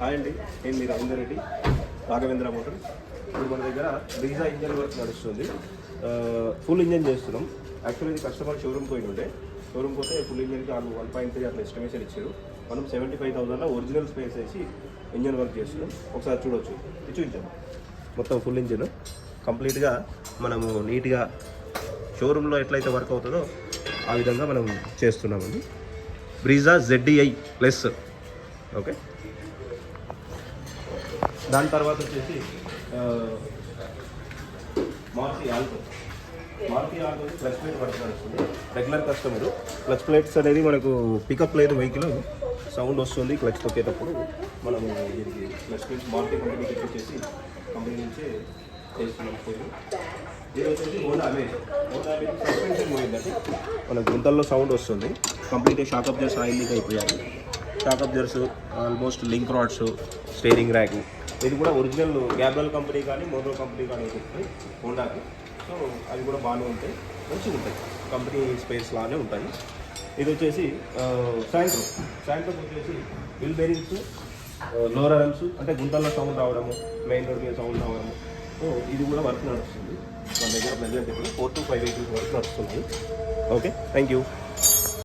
Hi అండి, నేను మీ Ravinder Reddy, Raghavendra motor. ఇప్పుడు మన దగ్గర బ్రీజా ఇంజన్ వర్క్ నడుస్తుంది. ఫుల్ ఇంజన్ చేస్తున్నాం. యాక్చువల్లీ ఇది కస్టమర్ షోరూమ్ పోయి ఉండే, షోరూమ్ పోతే ఫుల్ ఇంజన్కి వాళ్ళు 1.3 అట్లా ఎస్టిమేషన్ ఇచ్చారు. మనం 75,000లో ఒరిజినల్ స్పేస్ వేసి ఇంజన్ వర్క్ చేస్తున్నాం. ఒకసారి చూడవచ్చు, ఇది చూపించాము. మొత్తం ఫుల్ ఇంజన్ కంప్లీట్గా మనము నీట్గా షోరూంలో ఎట్లయితే వర్క్ అవుతుందో ఆ విధంగా మనం చేస్తున్నామండి. Brezza ZDI plus. ఓకే, దాని తర్వాత వచ్చేసి Maruti Alto clutch plate work నడుస్తుంది. రెగ్యులర్ కస్టమర్ క్లచ్ ప్లేట్స్ అనేది మనకు పికప్ లేదు, వెహికల్ సౌండ్ వస్తుంది క్లచ్ తొక్కేటప్పుడు. మనము దీనికి క్లచ్ ప్లేట్స్ మారుతి కంపెనీకి వచ్చేసి కంపెనీ నుంచే చేస్తున్నాం. ఇది వచ్చేసి హోండా అమేజ్ సస్పెన్షన్ పోయిందంటే మనకు గుంతల్లో సౌండ్ వస్తుంది. కంప్లీట్గా షాక్ అబ్జర్స్ ఆయిల్ లీక్ అయిపోయాయి. Shock అబ్జర్స్, almost link rods, steering rack. ఇది కూడా ఒరిజినల్ గ్యాబ్రల్ కంపెనీ కానీ మోటో కంపెనీ కానీ ఉంటుంది హోండాకి. సో అవి కూడా బాగానే ఉంటాయి, మంచిగా ఉంటాయి, కంపెనీ స్పేస్ లానే ఉంటాయి. ఇది వచ్చేసి శాంట్రో వచ్చేసి విల్ బేరింగ్స్, లోవర్ ఆర్మ్స్, అంటే గుంతల్లో సౌండ్ రావడము, మెయిన్ రోడ్ మీద సౌండ్ రావడము. సో ఇది కూడా వర్క్ నడుస్తుంది మన దగ్గర. ప్రెజెంట్ ఇప్పుడు 4 to 5 వెహికల్స్ వర్క్ నడుస్తుంది. Okay, thank you.